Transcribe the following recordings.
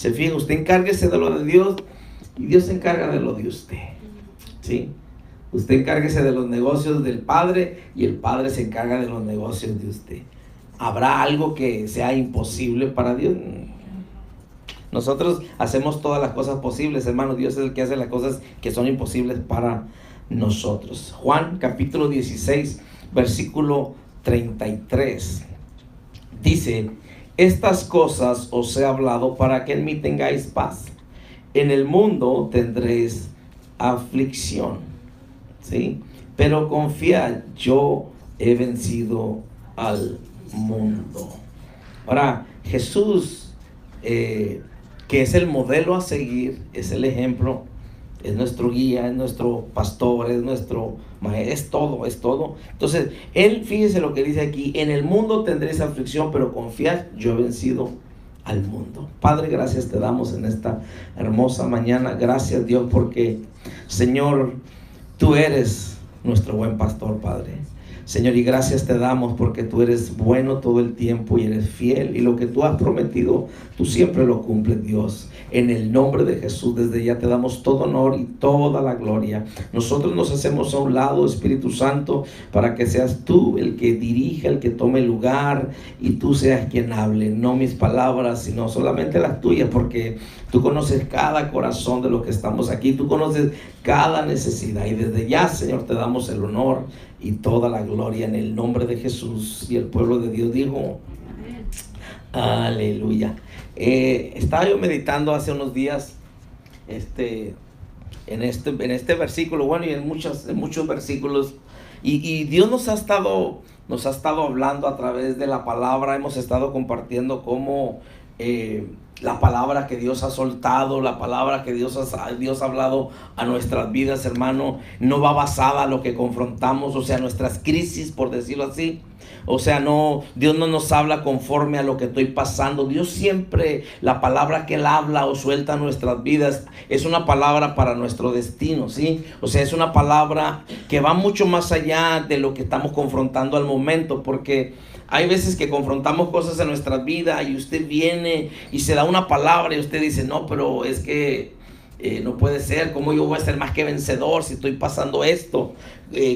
Se fija, usted encárguese de lo de Dios y Dios se encarga de lo de usted. ¿Sí? Usted encárguese de los negocios del Padre y el Padre se encarga de los negocios de usted. ¿Habrá algo que sea imposible para Dios? Nosotros hacemos todas las cosas posibles, hermano. Dios es el que hace las cosas que son imposibles para nosotros. Juan capítulo 16, versículo 33. Dice: estas cosas os he hablado para que en mí tengáis paz. En el mundo tendréis aflicción, ¿sí? Pero confiad, yo he vencido al mundo. Ahora, Jesús, que es el modelo a seguir, es el ejemplo, es nuestro guía, es nuestro pastor, es nuestro maestro, es todo. Entonces, Él, fíjese lo que dice aquí: en el mundo tendréis aflicción, pero confiad, yo he vencido al mundo. Padre, gracias te damos en esta hermosa mañana. Gracias, Dios, porque, Señor, tú eres nuestro buen pastor, Padre. Señor, y gracias te damos porque tú eres bueno todo el tiempo y eres fiel, y lo que tú has prometido, tú siempre lo cumples, Dios. En el nombre de Jesús, desde ya te damos todo honor y toda la gloria. Nosotros nos hacemos a un lado, Espíritu Santo, para que seas tú el que dirija, el que tome lugar, y tú seas quien hable, no mis palabras, sino solamente las tuyas, porque tú conoces cada corazón de los que estamos aquí, tú conoces cada necesidad, y desde ya, Señor, te damos el honor y toda la gloria en el nombre de Jesús. Y el pueblo de Dios dijo: aleluya. Estaba yo meditando hace unos días en este versículo, bueno, y en muchos versículos, y Dios nos ha estado hablando a través de la palabra. Hemos estado compartiendo cómo la palabra que Dios ha soltado, la palabra que Dios ha hablado a nuestras vidas, hermano, no va basada a lo que confrontamos, o sea, nuestras crisis, por decirlo así. O sea, Dios no nos habla conforme a lo que estoy pasando. Dios siempre, la palabra que Él habla o suelta a nuestras vidas, es una palabra para nuestro destino, ¿sí? O sea, es una palabra que va mucho más allá de lo que estamos confrontando al momento, porque hay veces que confrontamos cosas en nuestra vida y usted viene y se da una palabra y usted dice: no, pero es que no puede ser. ¿Cómo yo voy a ser más que vencedor si estoy pasando esto?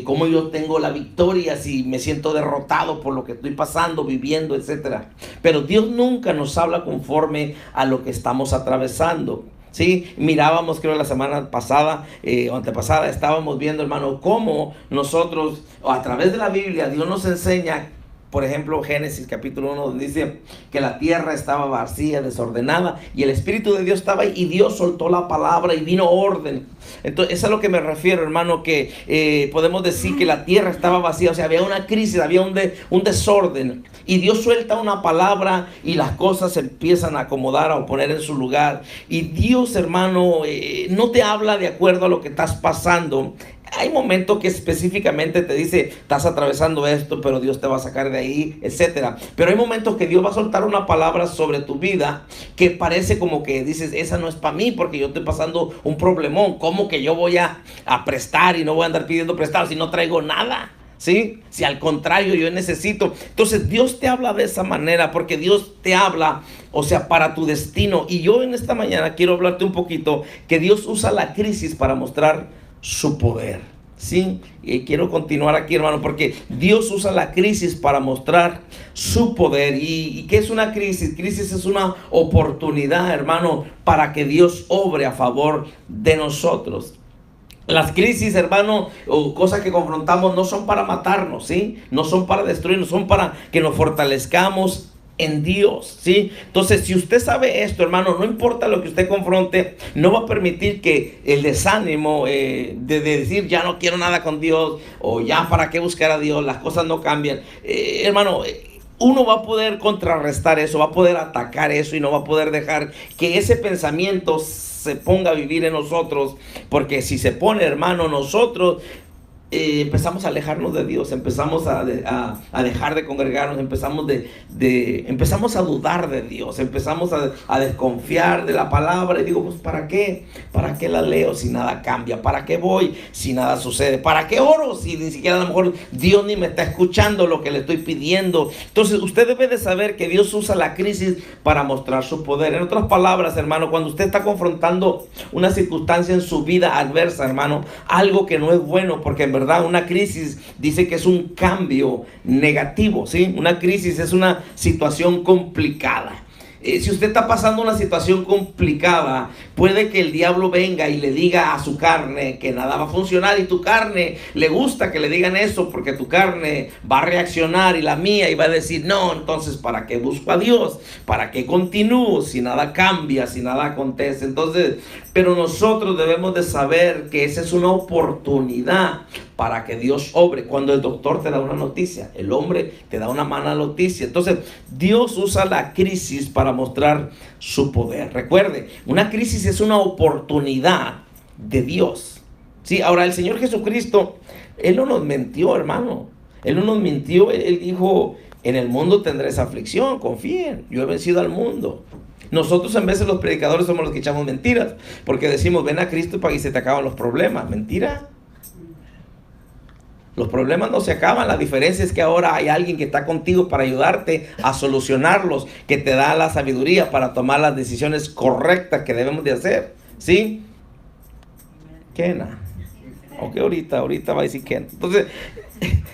¿Cómo yo tengo la victoria si me siento derrotado por lo que estoy pasando, viviendo, etcétera? Pero Dios nunca nos habla conforme a lo que estamos atravesando, ¿sí? Mirábamos, creo la semana pasada o antepasada, estábamos viendo, hermano, cómo nosotros, a través de la Biblia, Dios nos enseña. Por ejemplo, Génesis capítulo 1, donde dice que la tierra estaba vacía, desordenada, y el Espíritu de Dios estaba ahí, y Dios soltó la palabra y vino orden. Entonces, eso es a lo que me refiero, hermano, que podemos decir que la tierra estaba vacía, o sea, había una crisis, había un desorden, y Dios suelta una palabra y las cosas se empiezan a acomodar, a poner en su lugar. Y Dios, hermano, no te habla de acuerdo a lo que estás pasando. Hay momentos que específicamente te dice: estás atravesando esto, pero Dios te va a sacar de ahí, etcétera. Pero hay momentos que Dios va a soltar una palabra sobre tu vida que parece como que dices: esa no es para mí, porque yo estoy pasando un problemón. ¿Cómo que yo voy a prestar y no voy a andar pidiendo prestado si no traigo nada? ¿Sí? Si al contrario yo necesito. Entonces Dios te habla de esa manera, porque Dios te habla, o sea, para tu destino. Y yo en esta mañana quiero hablarte un poquito que Dios usa la crisis para mostrar su poder, ¿sí? Y quiero continuar aquí, hermano, porque Dios usa la crisis para mostrar su poder. ¿Y qué es una crisis? Crisis es una oportunidad, hermano, para que Dios obre a favor de nosotros. Las crisis, hermano, o cosas que confrontamos, no son para matarnos, ¿sí? No son para destruirnos, son para que nos fortalezcamos en Dios, ¿sí? Entonces, si usted sabe esto, hermano, no importa lo que usted confronte, no va a permitir que el desánimo de decir: ya no quiero nada con Dios, o ya para qué buscar a Dios, las cosas no cambian. Hermano, uno va a poder contrarrestar eso, va a poder atacar eso, y no va a poder dejar que ese pensamiento se ponga a vivir en nosotros, porque si se pone, hermano, nosotros empezamos a alejarnos de Dios, empezamos a dejar de congregarnos, empezamos a dudar de Dios, empezamos a desconfiar de la palabra. Y digo, pues ¿para qué? ¿Para qué la leo si nada cambia? ¿Para qué voy si nada sucede? ¿Para qué oro si ni siquiera a lo mejor Dios ni me está escuchando lo que le estoy pidiendo? Entonces usted debe de saber que Dios usa la crisis para mostrar su poder. En otras palabras, hermano, cuando usted está confrontando una circunstancia en su vida adversa, hermano, algo que no es bueno, porque en verdad una crisis dice que es un cambio negativo, ¿sí? Una crisis es una situación complicada. Si usted está pasando una situación complicada, puede que el diablo venga y le diga a su carne que nada va a funcionar, y tu carne le gusta que le digan eso porque tu carne va a reaccionar, y la mía, y va a decir, no, entonces ¿para qué busco a Dios? ¿Para qué continúo si nada cambia, si nada acontece? Entonces, pero nosotros debemos de saber que esa es una oportunidad para que Dios obre. Cuando el doctor te da una noticia, el hombre te da una mala noticia. Entonces, Dios usa la crisis para mostrar su poder. Recuerde, una crisis es una oportunidad de Dios. Sí, ahora el Señor Jesucristo, Él no nos mintió, hermano. Él no nos mintió. Él dijo, en el mundo tendréis aflicción, confíen, yo he vencido al mundo. Nosotros en vez de los predicadores somos los que echamos mentiras, porque decimos, ven a Cristo para que se te acaban los problemas. Mentira. Los problemas no se acaban, la diferencia es que ahora hay alguien que está contigo para ayudarte a solucionarlos, que te da la sabiduría para tomar las decisiones correctas que debemos de hacer, ¿sí? Kena. Ok, ahorita va a decir Kena. Entonces,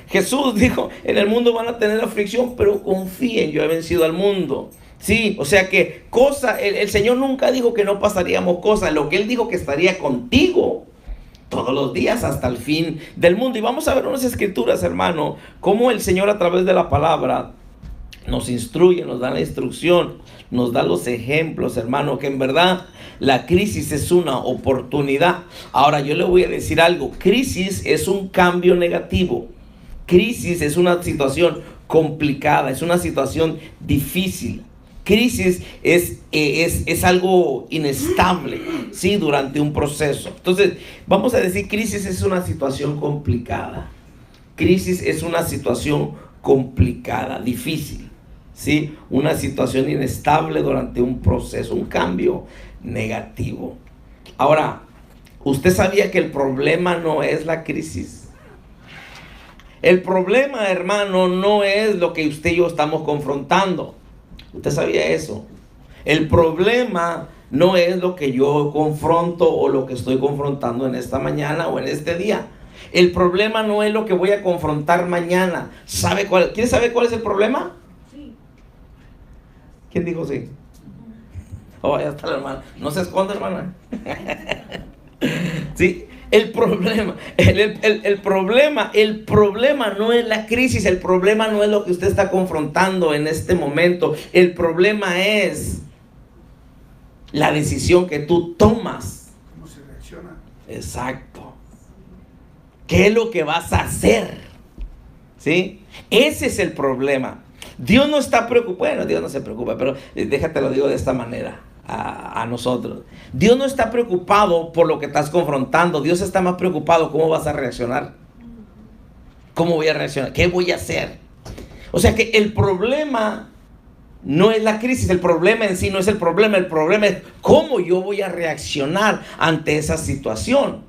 Jesús dijo, en el mundo van a tener aflicción, pero confíen, yo he vencido al mundo. Sí, o sea que el Señor nunca dijo que no pasaríamos cosas, lo que Él dijo que estaría contigo todos los días hasta el fin del mundo. Y vamos a ver unas escrituras, hermano, cómo el Señor a través de la palabra nos instruye, nos da la instrucción, nos da los ejemplos, hermano, que en verdad la crisis es una oportunidad. Ahora yo le voy a decir algo, crisis es un cambio negativo, crisis es una situación complicada, es una situación difícil. Crisis es algo inestable, ¿sí? Durante un proceso. Entonces, vamos a decir, crisis es una situación complicada. Crisis es una situación complicada, difícil, ¿sí? Una situación inestable durante un proceso, un cambio negativo. Ahora, ¿usted sabía que el problema no es la crisis? El problema, hermano, no es lo que usted y yo estamos confrontando. ¿Usted sabía eso? El problema no es lo que yo confronto o lo que estoy confrontando en esta mañana o en este día. El problema no es lo que voy a confrontar mañana. ¿Quiere saber cuál es el problema? Sí. ¿Quién dijo sí? Oh, ya está la hermana. No se esconde, hermana. Sí. El problema no es la crisis, el problema no es lo que usted está confrontando en este momento. El problema es la decisión que tú tomas. ¿Cómo se reacciona? Exacto. ¿Qué es lo que vas a hacer? ¿Sí? Ese es el problema. Dios no está preocupado. Bueno, Dios no se preocupa, pero déjate lo digo de esta manera. A nosotros. Dios no está preocupado por lo que estás confrontando. Dios está más preocupado cómo vas a reaccionar. ¿Cómo voy a reaccionar? ¿Qué voy a hacer? O sea que el problema no es la crisis, el problema en sí no es el problema es cómo yo voy a reaccionar ante esa situación.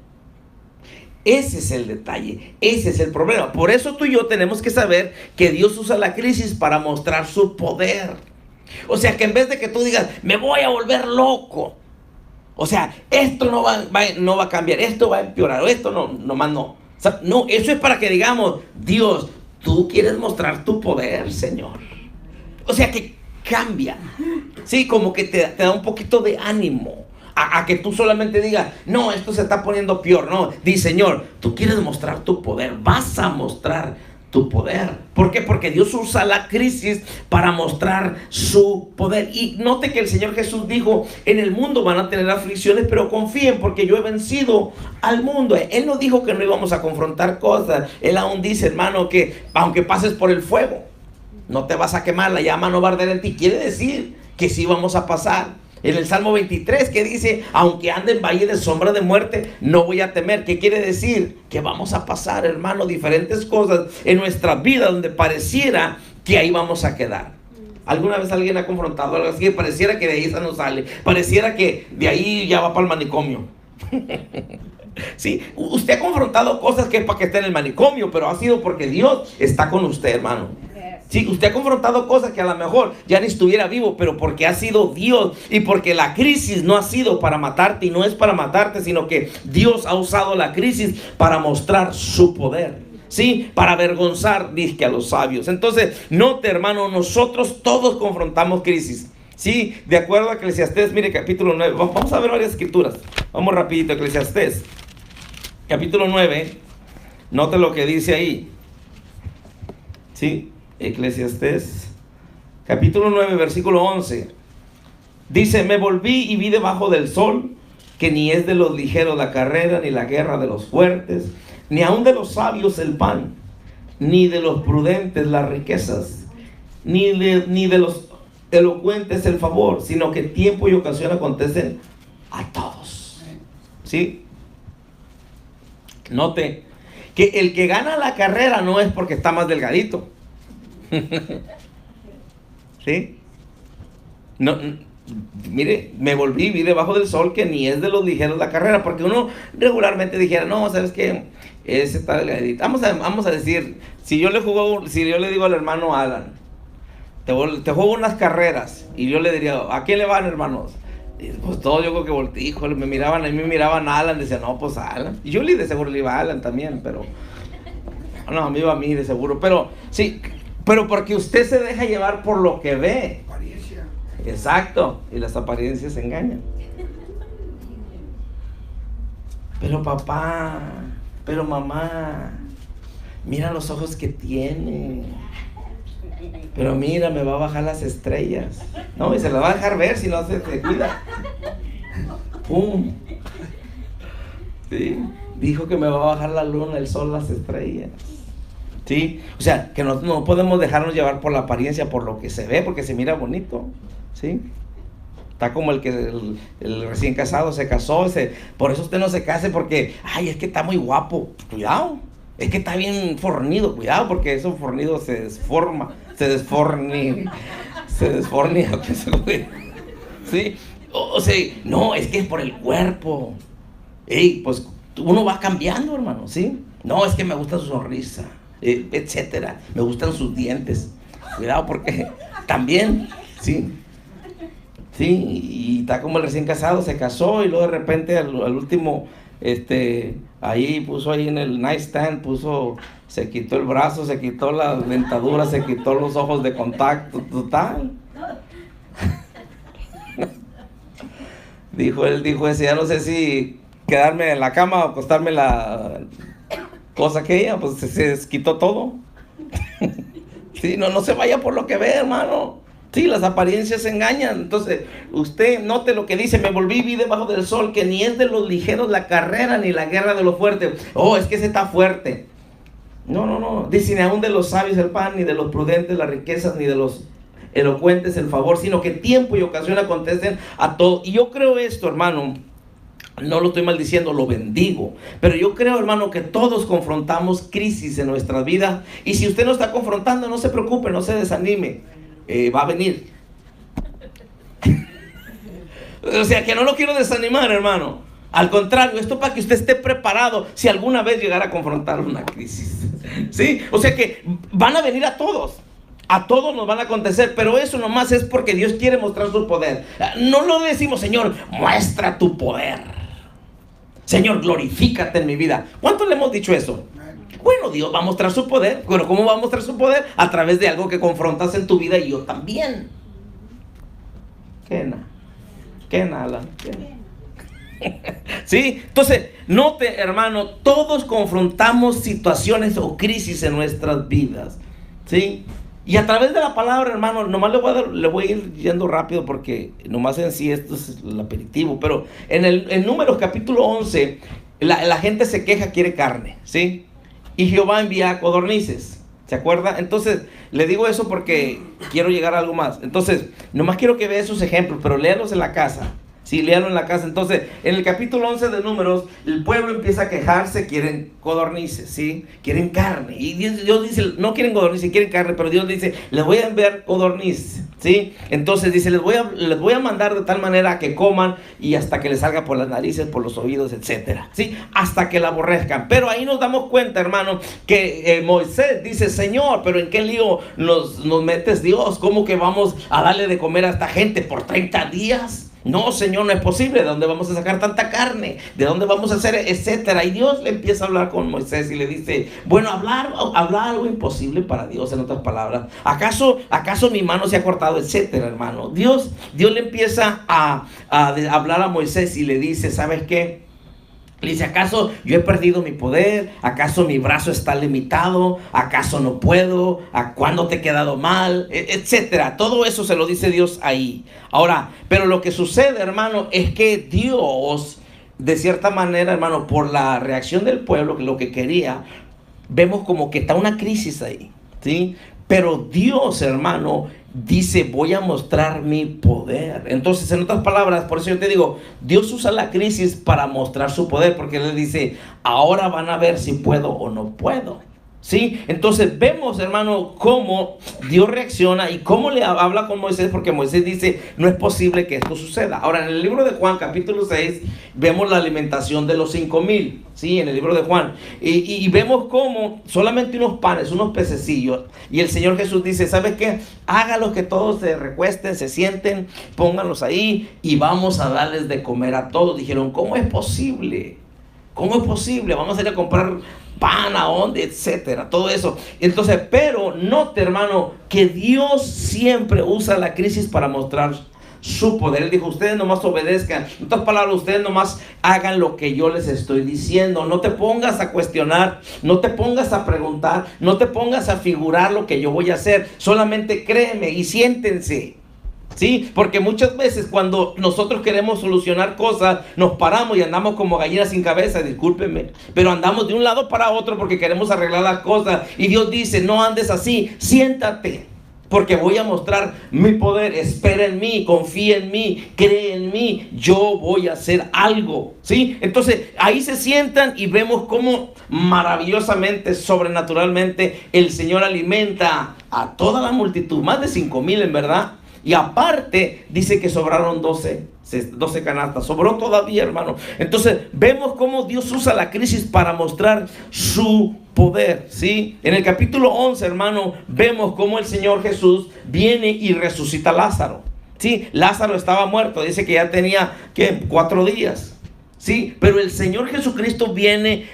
Ese es el detalle, ese es el problema. Por eso tú y yo tenemos que saber que Dios usa la crisis para mostrar su poder. O sea que en vez de que tú digas, me voy a volver loco, o sea, esto no va a cambiar, esto va a empeorar, o esto nomás no. O sea, no, eso es para que digamos, Dios, tú quieres mostrar tu poder, Señor. O sea que cambia, sí, como que te da un poquito de ánimo. A que tú solamente digas, no, esto se está poniendo peor. No, di, Señor, tú quieres mostrar tu poder, vas a mostrar tu poder. ¿Por qué? Porque Dios usa la crisis para mostrar su poder. Y note que el Señor Jesús dijo, en el mundo van a tener aflicciones, pero confíen porque yo he vencido al mundo. Él no dijo que no íbamos a confrontar cosas. Él aún dice, hermano, que aunque pases por el fuego, no te vas a quemar, la llama no va a arder en ti. Quiere decir que sí vamos a pasar. En el Salmo 23 que dice, aunque ande en valle de sombra de muerte, no voy a temer. ¿Qué quiere decir? Que vamos a pasar, hermano, diferentes cosas en nuestra vida donde pareciera que ahí vamos a quedar. ¿Alguna vez alguien ha confrontado algo así? Pareciera que de ahí se no sale. Pareciera que de ahí ya va para el manicomio. Sí, usted ha confrontado cosas que es para que esté en el manicomio, pero ha sido porque Dios está con usted, hermano. Sí, usted ha confrontado cosas que a lo mejor ya ni estuviera vivo, pero porque ha sido Dios y porque la crisis no ha sido para matarte y no es para matarte, sino que Dios ha usado la crisis para mostrar su poder. Sí, para avergonzar, dizque a los sabios. Entonces, note, hermano, nosotros todos confrontamos crisis. Sí, de acuerdo a Eclesiastés, mire, capítulo 9. Vamos a ver varias escrituras. Vamos rapidito, Eclesiastés. Capítulo 9, note lo que dice ahí. Sí, Eclesiastés, capítulo 9, versículo 11. Dice, me volví y vi debajo del sol, que ni es de los ligeros la carrera, ni la guerra de los fuertes, ni aun de los sabios el pan, ni de los prudentes las riquezas, ni de los elocuentes el favor, sino que tiempo y ocasión acontecen a todos. ¿Sí? Note que el que gana la carrera no es porque está más delgadito. ¿Sí? No, mire, me volví, vi debajo del sol que ni es de los ligeros la carrera, porque uno regularmente dijera, no, ¿sabes qué? Ese está delgadito. Vamos a decir, si yo le digo al hermano Alan, te juego unas carreras, y yo le diría, ¿a quién le van, hermanos? Y pues todo, yo creo que volteé, híjole, a mí me miraban a Alan, decían, no, pues a Alan. Y yo de seguro le iba a Alan también, pero no, me iba a mí de seguro, pero sí, pero porque usted se deja llevar por lo que ve. Apariencia. Exacto, y las apariencias engañan. Pero papá, pero mamá, mira los ojos que tiene. Pero mira, me va a bajar las estrellas. No, y se las va a dejar ver si no se cuida. ¡Pum! Sí, dijo que me va a bajar la luna, el sol, las estrellas. Sí, o sea, que no podemos dejarnos llevar por la apariencia, por lo que se ve, porque se mira bonito. Sí, está como el recién casado se casó. Por eso usted no se case, porque, ay, es que está muy guapo. Cuidado. Es que está bien fornido, cuidado, porque eso fornido se desforma, se desfornia. ¿Sí? O sea, no, es que es por el cuerpo. Ey, pues uno va cambiando, hermano, ¿sí? No, es que me gusta su sonrisa, etcétera. Me gustan sus dientes. Cuidado, porque también, sí. Sí, y está como el recién casado, se casó y luego de repente al último... ahí puso ahí en el nightstand, se quitó el brazo, se quitó la dentadura, se quitó los ojos de contacto, total. Él dijo ese, ya no sé si quedarme en la cama o acostarme la cosa aquella, pues se quitó todo. Sí, no se vaya por lo que ve, hermano. Sí, las apariencias engañan. Entonces, usted note lo que dice, me volví, vi debajo del sol, que ni es de los ligeros la carrera, ni la guerra de los fuertes. Oh, es que ese está fuerte. No. Dice, ni aún de los sabios el pan, ni de los prudentes las riquezas, ni de los elocuentes el favor, sino que tiempo y ocasión acontecen a todos. Y yo creo esto, hermano, no lo estoy maldiciendo, lo bendigo. Pero yo creo, hermano, que todos confrontamos crisis en nuestras vidas. Y si usted no está confrontando, no se preocupe, no se desanime. Va a venir. O sea, que no lo quiero desanimar, hermano. Al contrario, esto para que usted esté preparado si alguna vez llegara a confrontar una crisis. ¿Sí? O sea que van a venir a todos. A todos nos van a acontecer, pero eso nomás es porque Dios quiere mostrar su poder. No lo decimos, Señor, muestra tu poder. Señor, glorifícate en mi vida. ¿Cuánto le hemos dicho eso? Bueno, Dios va a mostrar su poder. Pero ¿cómo va a mostrar su poder? A través de algo que confrontas en tu vida y yo también. ¿Qué nada? ¿Sí? Entonces, note, hermano, todos confrontamos situaciones o crisis en nuestras vidas. ¿Sí? Y a través de la palabra, hermano, nomás le voy a ir yendo rápido porque nomás en sí esto es el aperitivo. Pero en Números capítulo 11, la gente se queja, quiere carne, ¿sí? Y Jehová envía codornices. ¿Se acuerda? Entonces, le digo eso porque quiero llegar a algo más. Entonces, nomás quiero que vea esos ejemplos, pero léalos en la casa. Sí, léanlo en la casa. Entonces, en el capítulo 11 de Números, el pueblo empieza a quejarse, quieren codornices, ¿sí? Quieren carne. Y Dios dice, no quieren codornices, quieren carne, pero Dios dice, les voy a enviar codornices, ¿sí? Entonces dice, les voy a mandar de tal manera que coman y hasta que les salga por las narices, por los oídos, etcétera, ¿sí? Hasta que la aborrezcan. Pero ahí nos damos cuenta, hermano, que Moisés dice, Señor, pero ¿en qué lío nos metes, Dios? ¿Cómo que vamos a darle de comer a esta gente por 30 días? No, Señor, no es posible. ¿De dónde vamos a sacar tanta carne? ¿De dónde vamos a hacer? Etcétera. Y Dios le empieza a hablar con Moisés y le dice, bueno, hablar algo imposible para Dios, en otras palabras. ¿Acaso mi mano se ha cortado? Etcétera, hermano. Dios le empieza a hablar a Moisés y le dice, ¿sabes qué? Le dice, ¿acaso yo he perdido mi poder? ¿Acaso mi brazo está limitado? ¿Acaso no puedo? ¿A cuándo te he quedado mal? Etcétera. Todo eso se lo dice Dios ahí. Ahora, pero lo que sucede, hermano, es que Dios, de cierta manera, hermano, por la reacción del pueblo, lo que quería, vemos como que está una crisis ahí, ¿sí? Pero Dios, hermano, dice, voy a mostrar mi poder. Entonces, en otras palabras, por eso yo te digo, Dios usa la crisis para mostrar su poder, porque Él dice, ahora van a ver si puedo o no puedo. ¿Sí? Entonces vemos, hermano, cómo Dios reacciona y cómo le habla con Moisés, porque Moisés dice, no es posible que esto suceda. Ahora, en el libro de Juan, capítulo 6, vemos la alimentación de los 5,000, ¿sí? En el libro de Juan. Y vemos cómo solamente unos panes, unos pececillos, y el Señor Jesús dice, ¿sabes qué? Hágalos que todos se recuesten, se sienten, pónganlos ahí y vamos a darles de comer a todos. Dijeron, ¿cómo es posible? ¿Cómo es posible? Vamos a ir a comprar pan, a dónde, etcétera, todo eso. Entonces, pero note, hermano, que Dios siempre usa la crisis para mostrar su poder. Él dijo, ustedes nomás obedezcan. En otras palabras, ustedes nomás hagan lo que yo les estoy diciendo. No te pongas a cuestionar, no te pongas a preguntar, no te pongas a figurar lo que yo voy a hacer. Solamente créeme y siéntense. Sí, porque muchas veces cuando nosotros queremos solucionar cosas, nos paramos y andamos como gallinas sin cabeza, discúlpenme, pero andamos de un lado para otro porque queremos arreglar las cosas. Y Dios dice, no andes así, siéntate, porque voy a mostrar mi poder. Espera en mí, confía en mí, cree en mí, yo voy a hacer algo, ¿sí? Entonces ahí se sientan y vemos cómo maravillosamente, sobrenaturalmente, el Señor alimenta a toda la multitud, más de 5,000 en verdad. Y aparte, dice que sobraron 12 canastas. Sobró todavía, hermano. Entonces, vemos cómo Dios usa la crisis para mostrar su poder, ¿sí? En el capítulo 11, hermano, vemos cómo el Señor Jesús viene y resucita a Lázaro. ¿Sí? Lázaro estaba muerto. Dice que ya tenía, 4 días. Sí, pero el Señor Jesucristo viene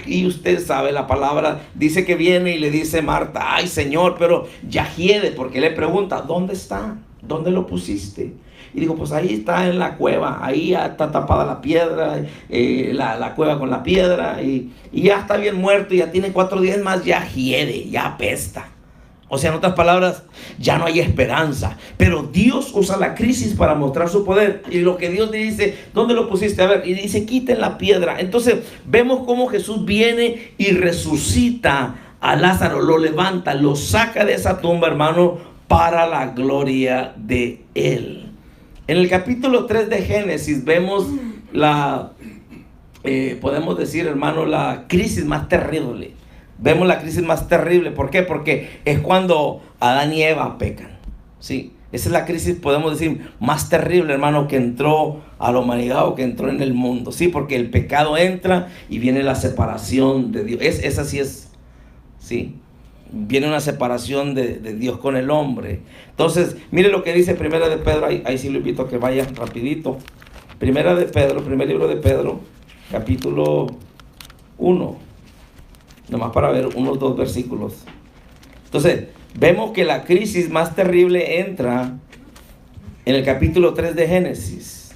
y usted sabe, la palabra dice que viene y le dice Marta, ay Señor, pero ya hiede, porque le pregunta, ¿dónde está? ¿Dónde lo pusiste? Y dijo, pues ahí está en la cueva, ahí está tapada la piedra, la cueva con la piedra, y ya está bien muerto, y ya tiene 4 días más, ya hiede, ya apesta. O sea, en otras palabras, ya no hay esperanza. Pero Dios usa la crisis para mostrar su poder. Y lo que Dios le dice, ¿dónde lo pusiste? A ver, y dice, quiten la piedra. Entonces, vemos cómo Jesús viene y resucita a Lázaro, lo levanta, lo saca de esa tumba, hermano, para la gloria de Él. En el capítulo 3 de Génesis vemos podemos decir, hermano, la crisis más terrible. Vemos la crisis más terrible. ¿Por qué? Porque es cuando Adán y Eva pecan. Sí, esa es la crisis, podemos decir, más terrible, hermano, que entró a la humanidad o que entró en el mundo. Sí, porque el pecado entra y viene la separación de Dios. Esa sí es, sí, viene una separación de Dios con el hombre. Entonces, mire lo que dice Primera de Pedro. Ahí sí lo invito a que vaya rapidito. Primera de Pedro, primer libro de Pedro, capítulo 1. Nomás para ver unos 2 versículos. Entonces, vemos que la crisis más terrible entra en el capítulo 3 de Génesis.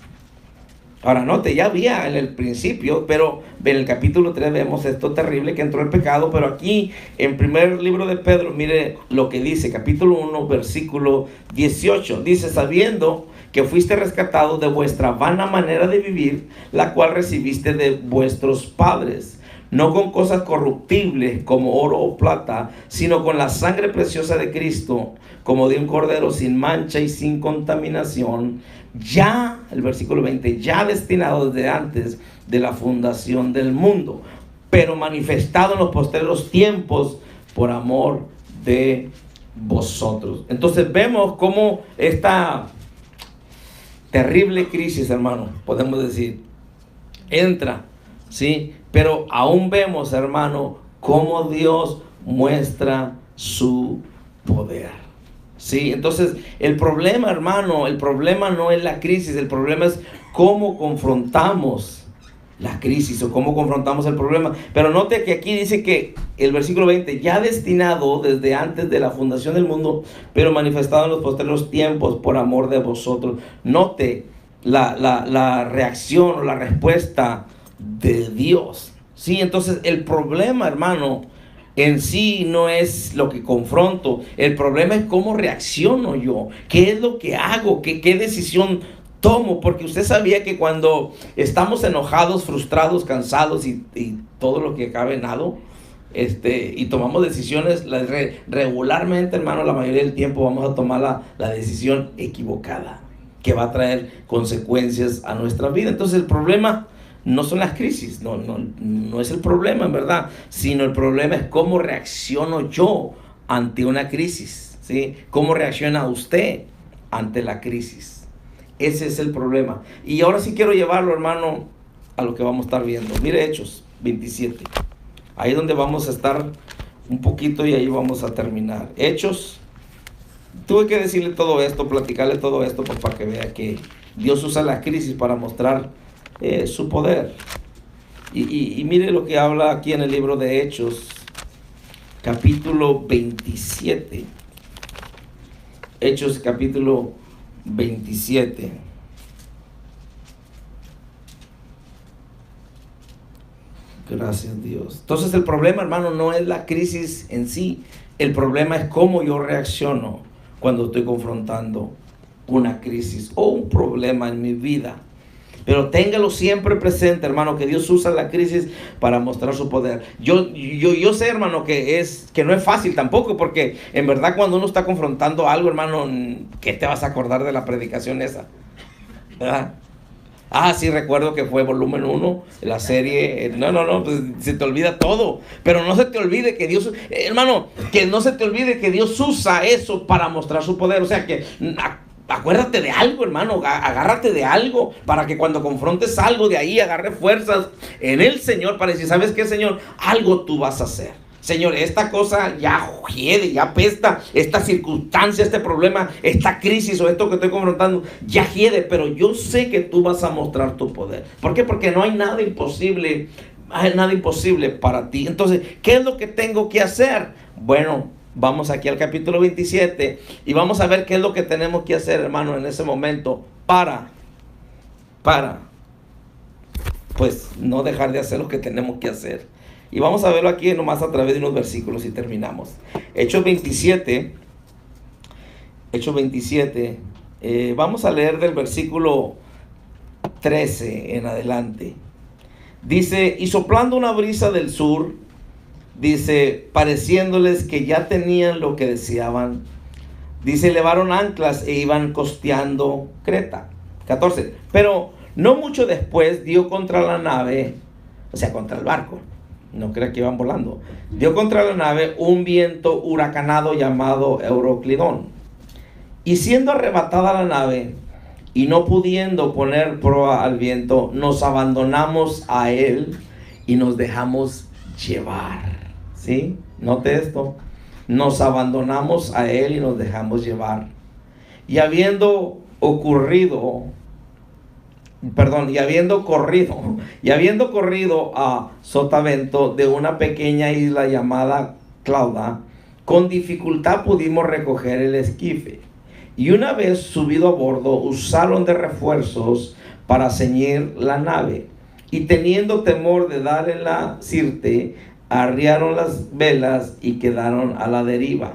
Ahora, note, ya había en el principio, pero en el capítulo 3 vemos esto terrible que entró el pecado. Pero aquí, en primer libro de Pedro, mire lo que dice, capítulo 1, versículo 18. Dice, sabiendo que fuiste rescatados de vuestra vana manera de vivir, la cual recibiste de vuestros padres. no con cosas corruptibles como oro o plata, sino con la sangre preciosa de Cristo, como de un cordero sin mancha y sin contaminación, ya, el versículo 20, ya destinado desde antes de la fundación del mundo, pero manifestado en los postreros tiempos por amor de vosotros. Entonces vemos cómo esta terrible crisis, hermano, podemos decir, entra, ¿sí? Pero aún vemos, hermano, cómo Dios muestra su poder, ¿sí? Entonces, el problema, hermano, el problema no es la crisis, el problema es cómo confrontamos la crisis o cómo confrontamos el problema. Pero note que aquí dice que el versículo 20, ya destinado desde antes de la fundación del mundo, pero manifestado en los postreros tiempos por amor de vosotros. Note la reacción o la respuesta de Dios, ¿sí? Entonces el problema, hermano, en sí no es lo que confronto, el problema es cómo reacciono yo, qué es lo que hago, qué decisión tomo, porque usted sabía que cuando estamos enojados, frustrados, cansados y todo lo que cabe en algo, y tomamos decisiones, regularmente, hermano, la mayoría del tiempo vamos a tomar la decisión equivocada, que va a traer consecuencias a nuestra vida. Entonces el problema no son las crisis, no es el problema en verdad, sino el problema es cómo reacciono yo ante una crisis, ¿sí? Cómo reacciona usted ante la crisis. Ese es el problema. Y ahora sí quiero llevarlo, hermano, a lo que vamos a estar viendo. Mire Hechos 27. Ahí es donde vamos a estar un poquito y ahí vamos a terminar. Hechos. Tuve que decirle todo esto, platicarle todo esto para que vea que Dios usa la crisis para mostrar su poder. Y mire lo que habla aquí en el libro de Hechos, capítulo 27. Hechos capítulo 27. Gracias, Dios. Entonces el problema, hermano, no es la crisis en sí. El problema es cómo yo reacciono cuando estoy confrontando una crisis o un problema en mi vida. Pero téngalo siempre presente, hermano, que Dios usa la crisis para mostrar su poder. Yo sé, hermano, que no es fácil tampoco, porque en verdad cuando uno está confrontando algo, hermano, ¿qué te vas a acordar de la predicación esa? ¿Verdad? Sí, recuerdo que fue volumen 1, la serie. No, pues se te olvida todo. Pero no se te olvide que Dios, hermano, que no se te olvide que Dios usa eso para mostrar su poder. O sea que acuérdate de algo, hermano, agárrate de algo para que cuando confrontes algo de ahí, agarre fuerzas en el Señor para decir, ¿sabes qué, Señor? Algo tú vas a hacer. Señor, esta cosa ya hiede, ya apesta, esta circunstancia, este problema, esta crisis o esto que estoy confrontando, ya hiede, pero yo sé que tú vas a mostrar tu poder. ¿Por qué? Porque no hay nada imposible para ti. Entonces, ¿qué es lo que tengo que hacer? Bueno, vamos aquí al capítulo 27 y vamos a ver qué es lo que tenemos que hacer, hermano, en ese momento para pues no dejar de hacer lo que tenemos que hacer. Y vamos a verlo aquí nomás a través de unos versículos y terminamos. Hechos 27, vamos a leer del versículo 13 en adelante. Dice, y soplando una brisa del sur, dice, pareciéndoles que ya tenían lo que deseaban, dice, levaron anclas e iban costeando Creta. 14, pero no mucho después dio contra la nave, o sea, contra el barco, no crea que iban volando, dio contra la nave un viento huracanado llamado Euroclidón, y siendo arrebatada la nave y no pudiendo poner proa al viento, nos abandonamos a él y nos dejamos llevar. ¿Sí? Note esto. Nos abandonamos a él y nos dejamos llevar. Y habiendo corrido a Sotavento de una pequeña isla llamada Clauda, con dificultad pudimos recoger el esquife. Y una vez subido a bordo, usaron de refuerzos para ceñir la nave. Y teniendo temor de dar en la sirte, arriaron las velas y quedaron a la deriva.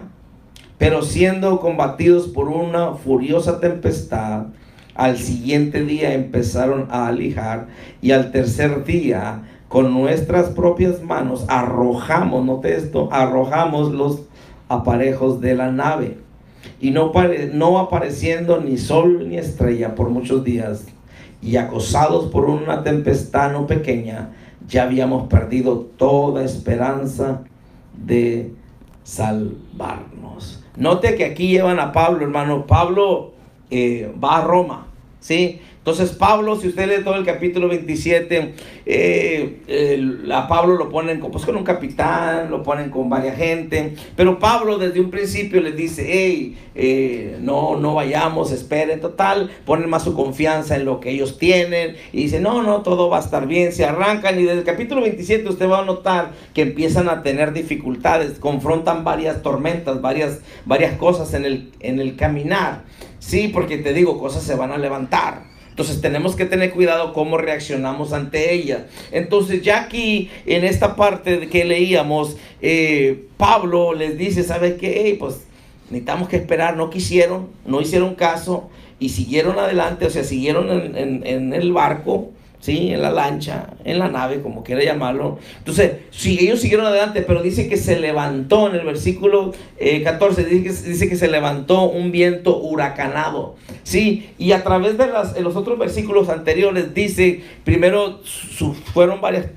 Pero siendo combatidos por una furiosa tempestad, al siguiente día empezaron a alijar, y al tercer día con nuestras propias manos arrojamos, note esto, arrojamos los aparejos de la nave, y no apareciendo ni sol ni estrella por muchos días, y acosados por una tempestad no pequeña, ya habíamos perdido toda esperanza de salvarnos. Note que aquí llevan a Pablo, hermano. Pablo va a Roma, ¿sí? Entonces Pablo, si usted lee todo el capítulo 27, a Pablo lo ponen con un capitán, lo ponen con varias gente, pero Pablo desde un principio les dice, hey, no vayamos, esperen, total, ponen más su confianza en lo que ellos tienen, y dicen, no, todo va a estar bien, se arrancan, y desde el capítulo 27 usted va a notar que empiezan a tener dificultades, confrontan varias tormentas, varias cosas en el caminar, sí, porque te digo, cosas se van a levantar. Entonces tenemos que tener cuidado cómo reaccionamos ante ella. Entonces ya aquí en esta parte que leíamos, Pablo les dice, ¿sabes qué? Pues necesitamos que esperar. No hicieron caso y siguieron adelante, o sea, siguieron en el barco, ¿sí? En la lancha, en la nave, como quiera llamarlo. Entonces, sí, ellos siguieron adelante, pero dice que se levantó, en el versículo 14, dice que se levantó un viento huracanado, ¿sí? Y a través de los otros versículos anteriores dice, primero fueron varias,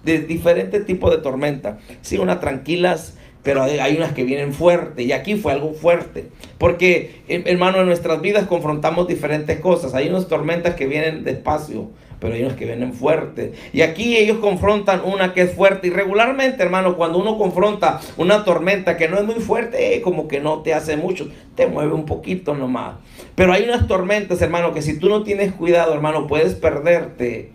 de diferentes tipos de tormenta, ¿sí? Unas tranquilas, pero hay unas que vienen fuertes, y aquí fue algo fuerte, porque, hermano, en nuestras vidas confrontamos diferentes cosas. Hay unas tormentas que vienen despacio, pero hay unos que vienen fuertes. Y aquí ellos confrontan una que es fuerte. Y regularmente, hermano, cuando uno confronta una tormenta que no es muy fuerte, como que no te hace mucho, te mueve un poquito nomás. Pero hay unas tormentas, hermano, que si tú no tienes cuidado, hermano, puedes perderte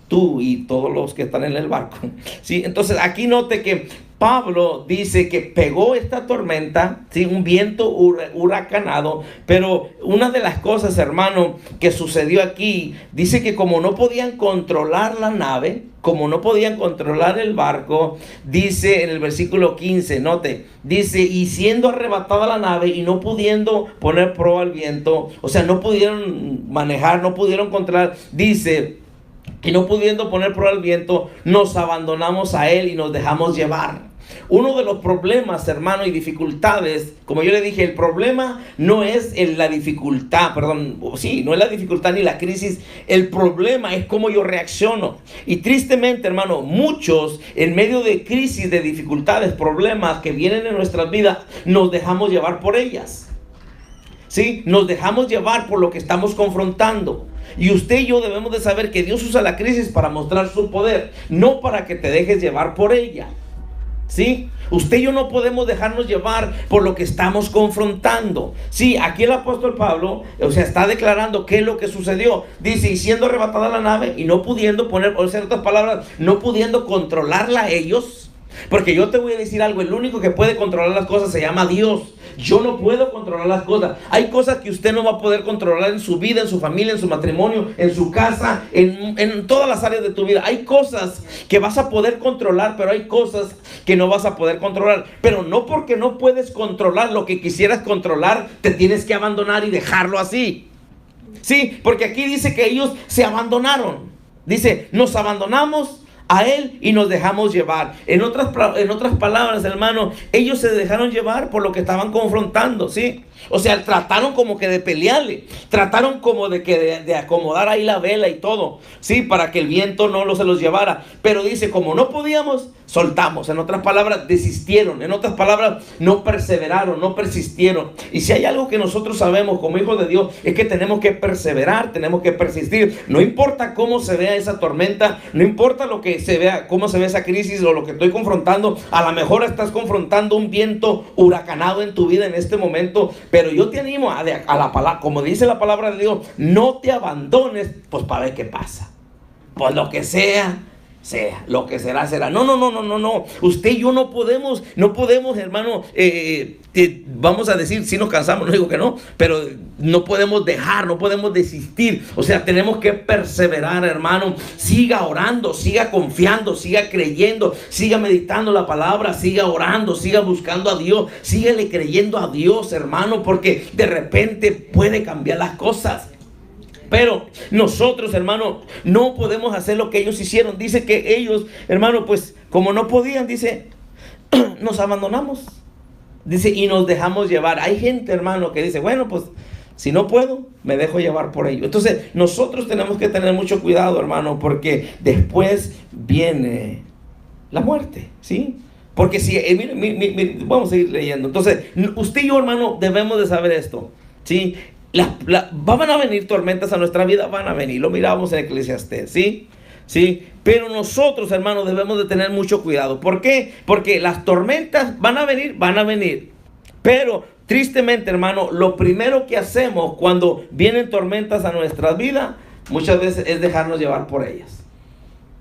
tú y todos los que están en el barco, ¿sí? Entonces aquí note que Pablo dice que pegó esta tormenta, ¿sí? Un viento huracanado, pero una de las cosas, hermano, que sucedió aquí, dice que como no podían controlar la nave, como no podían controlar el barco, dice en el versículo 15, note, dice, y siendo arrebatada la nave y no pudiendo poner proa al viento, o sea, no pudieron manejar, no pudieron controlar, dice, y no pudiendo poner prueba al viento, nos abandonamos a él y nos dejamos llevar. Uno de los problemas, hermano, y dificultades, como yo le dije, el problema no es la dificultad, no es la dificultad ni la crisis, el problema es cómo yo reacciono. Y tristemente, hermano, muchos en medio de crisis, de dificultades, problemas que vienen en nuestras vidas, nos dejamos llevar por ellas. ¿Sí? Nos dejamos llevar por lo que estamos confrontando. Y usted y yo debemos de saber que Dios usa la crisis para mostrar su poder, no para que te dejes llevar por ella. ¿Sí? Usted y yo no podemos dejarnos llevar por lo que estamos confrontando. Sí, aquí el apóstol Pablo, o sea, está declarando qué es lo que sucedió. Dice, y siendo arrebatada la nave y no pudiendo poner, o sea, en otras palabras, no pudiendo controlarla ellos. Porque yo te voy a decir algo, el único que puede controlar las cosas se llama Dios. Yo no puedo controlar las cosas. Hay cosas que usted no va a poder controlar en su vida, en su familia, en su matrimonio, en su casa, en todas las áreas de tu vida. Hay cosas que vas a poder controlar, pero hay cosas que no vas a poder controlar. Pero no porque no puedes controlar lo que quisieras controlar, te tienes que abandonar y dejarlo así. Sí, porque aquí dice que ellos se abandonaron. Dice, nos abandonamos a él y nos dejamos llevar. En otras palabras, hermano, ellos se dejaron llevar por lo que estaban confrontando, ¿sí? O sea, trataron como que de pelearle, trataron como de acomodar ahí la vela y todo, ¿sí? Para que el viento no se los llevara. Pero dice, como no podíamos, soltamos. En otras palabras, desistieron. En otras palabras, no perseveraron, no persistieron. Y si hay algo que nosotros sabemos como hijos de Dios, es que tenemos que perseverar, tenemos que persistir. No importa cómo se vea esa tormenta, no importa lo que se vea, cómo se ve esa crisis o lo que estoy confrontando. A lo mejor estás confrontando un viento huracanado en tu vida en este momento, pero yo te animo a la palabra, como dice la palabra de Dios, no te abandones, pues para ver qué pasa. Pues lo que sea, lo que será, será. No. Usted y yo no podemos, hermano, vamos a decir, si nos cansamos, no digo que no, pero no podemos dejar, no podemos desistir. O sea, tenemos que perseverar, hermano. Siga orando, siga confiando, siga creyendo, siga meditando la palabra, siga orando, siga buscando a Dios, síguele creyendo a Dios, hermano, porque de repente puede cambiar las cosas. Pero nosotros, hermano, no podemos hacer lo que ellos hicieron. Dice que ellos, hermano, pues como no podían, dice, nos abandonamos. Dice, y nos dejamos llevar. Hay gente, hermano, que dice, bueno, pues si no puedo, me dejo llevar por ello. Entonces, nosotros tenemos que tener mucho cuidado, hermano, porque después viene la muerte, ¿sí? Porque si, mire, vamos a seguir leyendo. Entonces, usted y yo, hermano, debemos de saber esto, ¿sí? Van a venir tormentas a nuestra vida, van a venir, lo miramos en Eclesiastés, ¿sí? ¿Sí? Pero nosotros, hermano, debemos de tener mucho cuidado. ¿Por qué? Porque las tormentas van a venir. Pero, tristemente, hermano, lo primero que hacemos cuando vienen tormentas a nuestra vida, muchas veces es dejarnos llevar por ellas,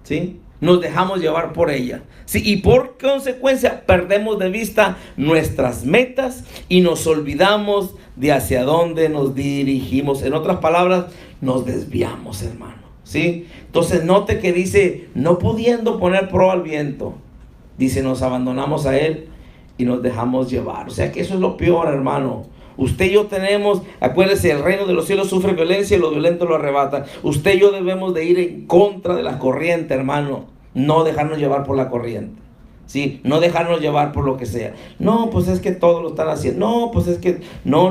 ¿sí? Nos dejamos llevar por ellas, ¿sí? Y por consecuencia perdemos de vista nuestras metas y nos olvidamos de hacia dónde nos dirigimos. En otras palabras, nos desviamos, hermano, ¿sí? Entonces note que dice, no pudiendo poner proa al viento, dice, nos abandonamos a él y nos dejamos llevar. O sea que eso es lo peor, hermano. Usted y yo tenemos, acuérdese, el reino de los cielos sufre violencia y los violentos lo arrebatan. Usted y yo debemos de ir en contra de la corriente, hermano. No dejarnos llevar por la corriente, ¿sí? No dejarnos llevar por lo que sea. No, pues es que todos lo están haciendo. No, pues es que, no.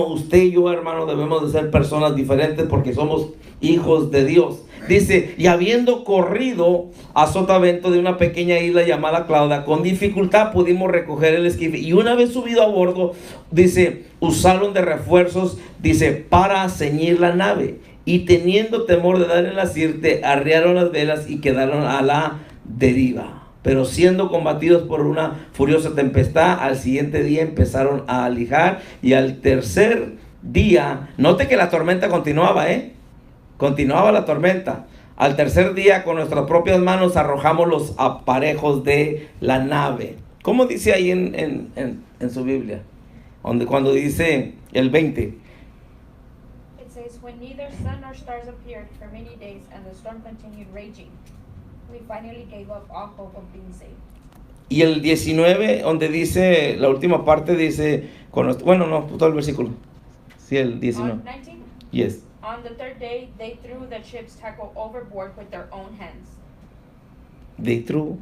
Usted y yo, hermano, debemos de ser personas diferentes porque somos hijos de Dios. Dice, y habiendo corrido a sotavento de una pequeña isla llamada Clauda, con dificultad pudimos recoger el esquife. Y una vez subido a bordo, dice, usaron de refuerzos, dice, para ceñir la nave. Y teniendo temor de dar en la sirte, arriaron las velas y quedaron a la deriva. Pero siendo combatidos por una furiosa tempestad, al siguiente día empezaron a alijar. Y al tercer día, note que la tormenta continuaba, continuaba la tormenta. Al tercer día, con nuestras propias manos arrojamos los aparejos de la nave. ¿Cómo dice ahí en su Biblia? Cuando dice el 20. It says, when neither sun nor stars appeared for many days and the storm continued raging, we finally gave up all hope of being saved. Y el 19, donde dice, la última parte dice, bueno, no, todo el versículo. Sí, el 19. On 19? Yes. On the third day, they threw the ship's tackle overboard with their own hands. They threw.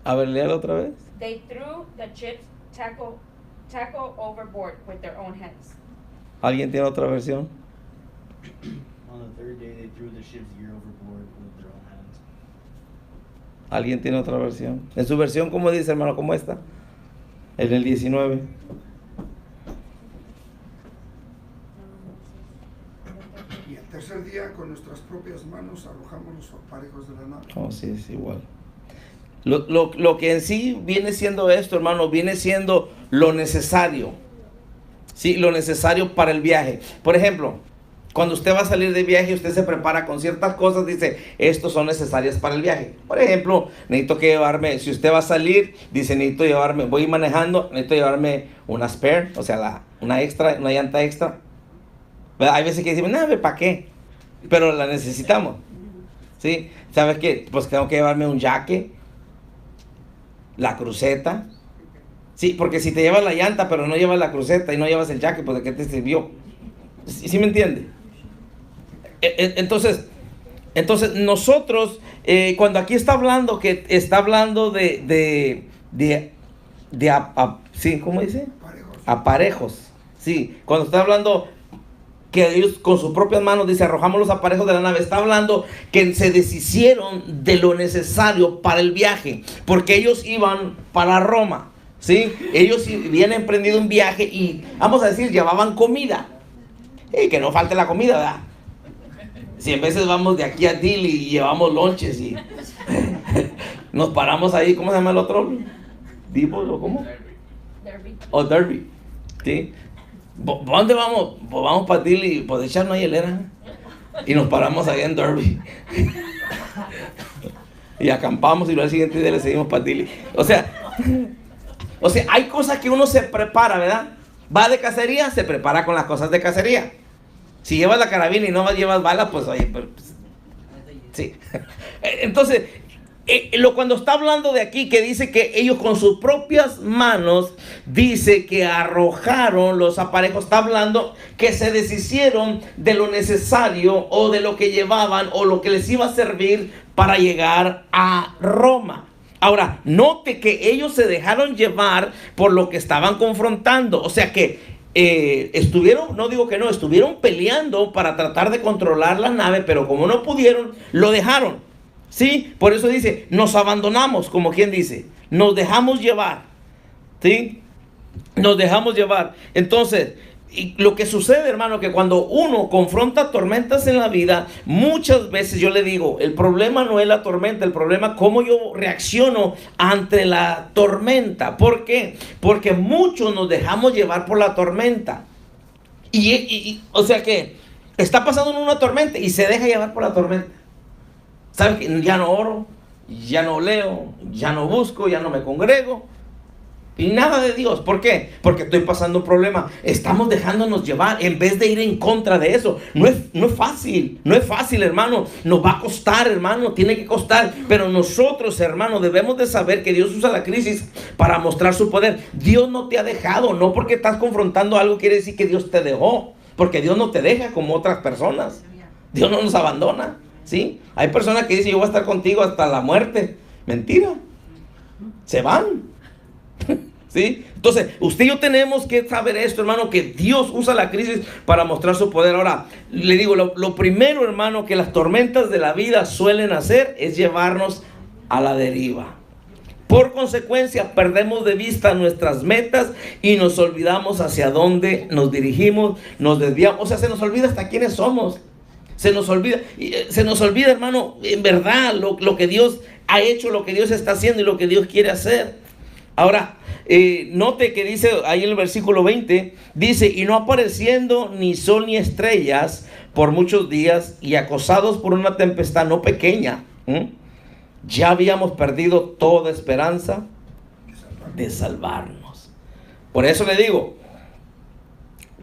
A ver, léalo otra vez. They threw the ship's tackle overboard with their own hands. ¿Alguien tiene otra versión? On the third day, they threw the ship's gear overboard with their own hands. ¿Alguien tiene otra versión? En su versión, ¿cómo dice, hermano? ¿Cómo está? En el 19. Y el tercer día, con nuestras propias manos, arrojamos los aparejos de la nave. Oh, sí, es igual. Lo que en sí viene siendo esto, hermano, viene siendo lo necesario. Sí, lo necesario para el viaje. Por ejemplo, cuando usted va a salir de viaje, usted se prepara con ciertas cosas, dice, estos son necesarias para el viaje. Por ejemplo, necesito que llevarme, si usted va a salir, dice, necesito llevarme, voy a ir manejando, necesito llevarme una spare, o sea, una extra, una llanta extra. Hay veces que decimos, no, ¿para qué? Pero la necesitamos. ¿Sí? ¿Sabes qué? Pues tengo que llevarme un jaque, la cruceta. Sí, porque si te llevas la llanta, pero no llevas la cruceta y no llevas el jaque, pues ¿de qué te sirvió? ¿Sí me entiende? Entonces nosotros, cuando aquí está hablando, que está hablando sí, ¿cómo dice? Aparejos. Sí, cuando está hablando que ellos con sus propias manos, dice, arrojamos los aparejos de la nave, está hablando que se deshicieron de lo necesario para el viaje, porque ellos iban para Roma, ¿sí? Ellos habían emprendido un viaje y, vamos a decir, llevaban comida, y que no falte la comida, ¿verdad? Si en veces vamos de aquí a Dili y llevamos lonches y nos paramos ahí, ¿cómo se llama el otro? ¿Dibble o cómo? Derby. O Derby, ¿sí? ¿Dónde vamos? Pues vamos para Dili, pues echarnos una hielera y nos paramos ahí en Derby y acampamos y luego al siguiente día le seguimos para Dili. O sea, hay cosas que uno se prepara, ¿verdad? Va de cacería, se prepara con las cosas de cacería. Si llevas la carabina y no llevas balas, pues oye, pero, pues, sí. Entonces, Cuando está hablando de aquí, que dice que ellos con sus propias manos, dice que arrojaron los aparejos, está hablando que se deshicieron de lo necesario o de lo que llevaban o lo que les iba a servir para llegar a Roma. Ahora, note que ellos se dejaron llevar por lo que estaban confrontando, o sea que estuvieron peleando para tratar de controlar la nave, pero como no pudieron, lo dejaron. Sí, por eso dice, nos abandonamos, como quien dice, nos dejamos llevar. Sí, nos dejamos llevar. Entonces, y lo que sucede, hermano, que cuando uno confronta tormentas en la vida, muchas veces yo le digo, el problema no es la tormenta, el problema es cómo yo reacciono ante la tormenta. ¿Por qué? Porque muchos nos dejamos llevar por la tormenta. O sea que está pasando una tormenta y se deja llevar por la tormenta. ¿Sabes qué? Ya no oro, ya no leo, ya no busco, ya no me congrego. Y nada de Dios. ¿Por qué? Porque estoy pasando un problema. Estamos dejándonos llevar en vez de ir en contra de eso. No es fácil. No es fácil, hermano. Nos va a costar, hermano. Tiene que costar. Pero nosotros, hermano, debemos de saber que Dios usa la crisis para mostrar su poder. Dios no te ha dejado. No porque estás confrontando algo quiere decir que Dios te dejó. Porque Dios no te deja como otras personas. Dios no nos abandona. ¿Sí? Hay personas que dicen, yo voy a estar contigo hasta la muerte. Mentira. Se van. ¿Sí? Entonces, usted y yo tenemos que saber esto, hermano, que Dios usa la crisis para mostrar su poder. Ahora, le digo, lo primero, hermano, que las tormentas de la vida suelen hacer es llevarnos a la deriva. Por consecuencia, perdemos de vista nuestras metas y nos olvidamos hacia dónde nos dirigimos, nos desviamos. O sea, se nos olvida hasta quiénes somos. Se nos olvida, hermano, en verdad, lo que Dios ha hecho, lo que Dios está haciendo y lo que Dios quiere hacer. Ahora, note que dice ahí en el versículo 20, dice, y no apareciendo ni sol ni estrellas por muchos días y acosados por una tempestad no pequeña, ya habíamos perdido toda esperanza de salvarnos. Por eso le digo,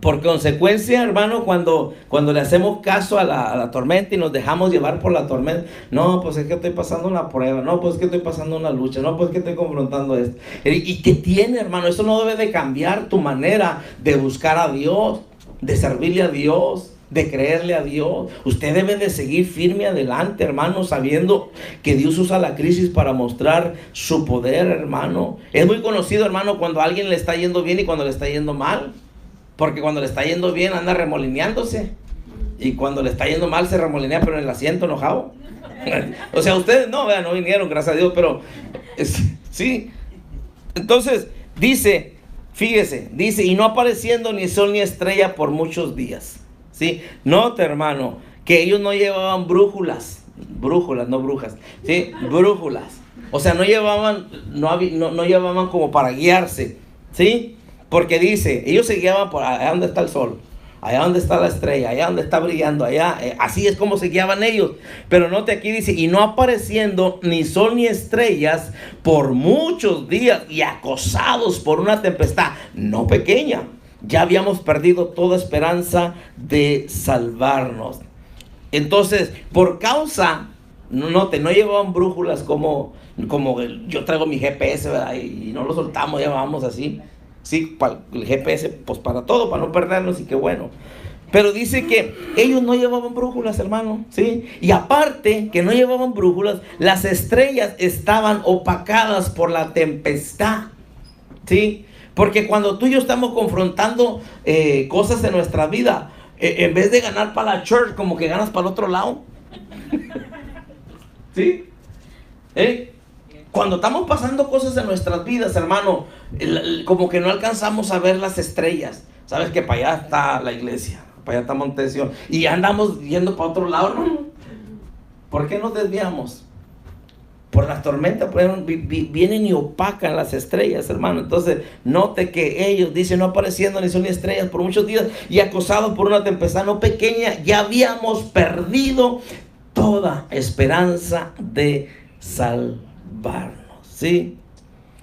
por consecuencia, hermano, cuando le hacemos caso a la tormenta y nos dejamos llevar por la tormenta, no, pues es que estoy pasando una prueba, no, pues es que estoy pasando una lucha, no, pues es que estoy confrontando esto. ¿Y qué tiene, hermano? Eso no debe de cambiar tu manera de buscar a Dios, de servirle a Dios, de creerle a Dios. Usted debe de seguir firme adelante, hermano, sabiendo que Dios usa la crisis para mostrar su poder, hermano. Es muy conocido, hermano, cuando a alguien le está yendo bien y cuando le está yendo mal. Porque cuando le está yendo bien anda remolineándose. Y cuando le está yendo mal se remolinea, pero en el asiento enojado. O sea, ustedes no vinieron, gracias a Dios, pero sí. Entonces, dice, fíjese, dice, y no apareciendo ni sol ni estrella por muchos días. ¿Sí? Note, hermano, que ellos no llevaban brújulas, no brujas, ¿sí? Brújulas. O sea, no llevaban como para guiarse, ¿sí? Porque dice, ellos se guiaban por allá donde está el sol, allá donde está la estrella, allá donde está brillando, allá, así es como se guiaban ellos. Pero note aquí dice, y no apareciendo ni sol ni estrellas por muchos días y acosados por una tempestad no pequeña, ya habíamos perdido toda esperanza de salvarnos. Entonces, por causa, note, no llevaban brújulas como yo traigo mi GPS, ¿verdad? Y no lo soltamos, ya vamos así. Sí, el GPS, pues para todo, para no perdernos y qué bueno. Pero dice que ellos no llevaban brújulas, hermano, ¿sí? Y aparte que no llevaban brújulas, las estrellas estaban opacadas por la tempestad, ¿sí? Porque cuando tú y yo estamos confrontando cosas en nuestra vida, en vez de ganar para la church, como que ganas para el otro lado. ¿Sí? Cuando estamos pasando cosas en nuestras vidas, hermano, como que no alcanzamos a ver las estrellas. Sabes que para allá está la iglesia, para allá está Montesión, y andamos yendo para otro lado, hermano. ¿Por qué nos desviamos? Por las tormentas vienen y opacan las estrellas, hermano. Entonces, note que ellos, dicen, no apareciendo ni sol ni estrellas por muchos días y acosados por una tempestad no pequeña, ya habíamos perdido toda esperanza de salvarnos, ¿sí?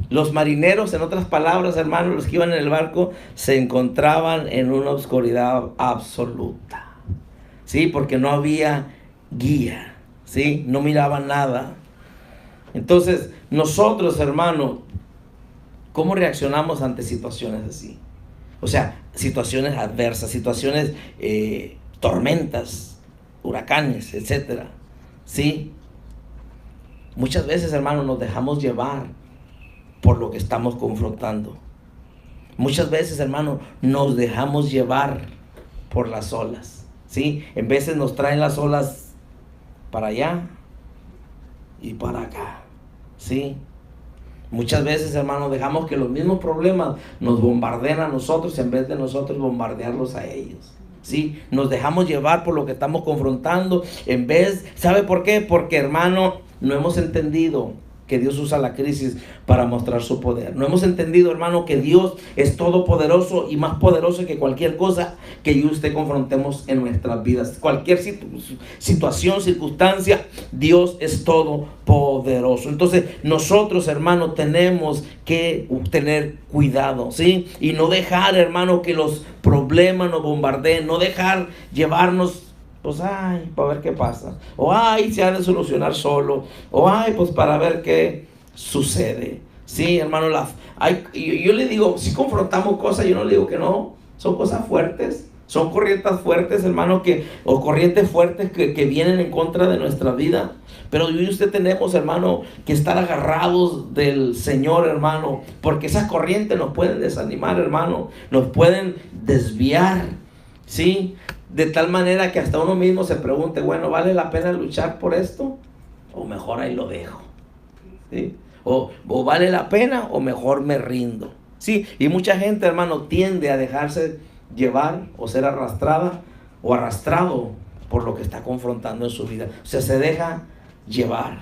Los marineros, en otras palabras, hermanos, los que iban en el barco, se encontraban en una oscuridad absoluta, ¿sí? Porque no había guía, ¿sí? No miraban nada. Entonces, nosotros, hermano, ¿cómo reaccionamos ante situaciones así? O sea, situaciones adversas, situaciones, tormentas, huracanes, etcétera. ¿Sí? Muchas veces, hermano, nos dejamos llevar por lo que estamos confrontando. Muchas veces, hermano, nos dejamos llevar por las olas. ¿Sí? En veces nos traen las olas para allá y para acá. ¿Sí? Muchas veces, hermano, dejamos que los mismos problemas nos bombardeen a nosotros en vez de nosotros bombardearlos a ellos. ¿Sí? Nos dejamos llevar por lo que estamos confrontando en vez, ¿sabe por qué? Porque, hermano, no hemos entendido que Dios usa la crisis para mostrar su poder. No hemos entendido, hermano, que Dios es todopoderoso y más poderoso que cualquier cosa que yo y usted confrontemos en nuestras vidas. Cualquier situación, circunstancia, Dios es todopoderoso. Entonces, nosotros, hermano, tenemos que tener cuidado, ¿sí? Y no dejar, hermano, que los problemas nos bombardeen, no dejar llevarnos, pues, ay, para ver qué pasa, o ay, se ha de solucionar solo, o ay, pues para ver qué sucede. Sí, hermano, yo le digo, si confrontamos cosas, yo no le digo que no, son cosas fuertes, son corrientes fuertes, hermano, o corrientes fuertes que vienen en contra de nuestra vida. Pero yo y usted tenemos, hermano, que estar agarrados del Señor, hermano, porque esas corrientes nos pueden desanimar, hermano, nos pueden desviar, ¿sí? De tal manera que hasta uno mismo se pregunte, bueno, ¿vale la pena luchar por esto? O mejor ahí lo dejo. ¿Sí? O ¿vale la pena? O mejor me rindo. Sí, y mucha gente, hermano, tiende a dejarse llevar o ser arrastrada o arrastrado por lo que está confrontando en su vida. O sea, se deja llevar.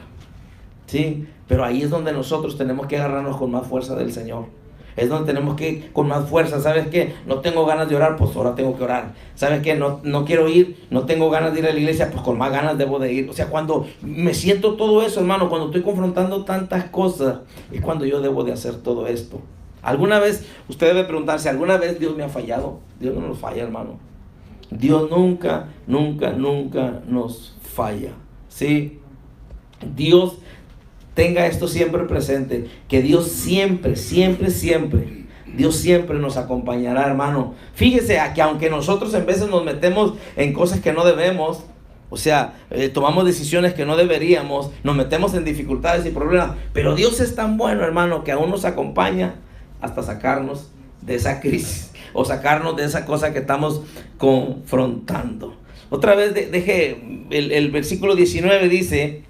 ¿Sí? Pero ahí es donde nosotros tenemos que agarrarnos con más fuerza del Señor. Es donde tenemos que ir con más fuerza. ¿Sabes qué? No tengo ganas de orar, pues ahora tengo que orar. ¿Sabes qué? No quiero ir, no tengo ganas de ir a la iglesia, pues con más ganas debo de ir. O sea, cuando me siento todo eso, hermano, cuando estoy confrontando tantas cosas, es cuando yo debo de hacer todo esto. ¿Alguna vez, usted debe preguntarse, alguna vez Dios me ha fallado? Dios no nos falla, hermano. Dios nunca nos falla. ¿Sí? Dios, tenga esto siempre presente, que Dios siempre nos acompañará, hermano. Fíjese que aunque nosotros en veces nos metemos en cosas que no debemos, o sea, tomamos decisiones que no deberíamos, nos metemos en dificultades y problemas, pero Dios es tan bueno, hermano, que aún nos acompaña hasta sacarnos de esa crisis o sacarnos de esa cosa que estamos confrontando. Otra vez deje el versículo 19 dice,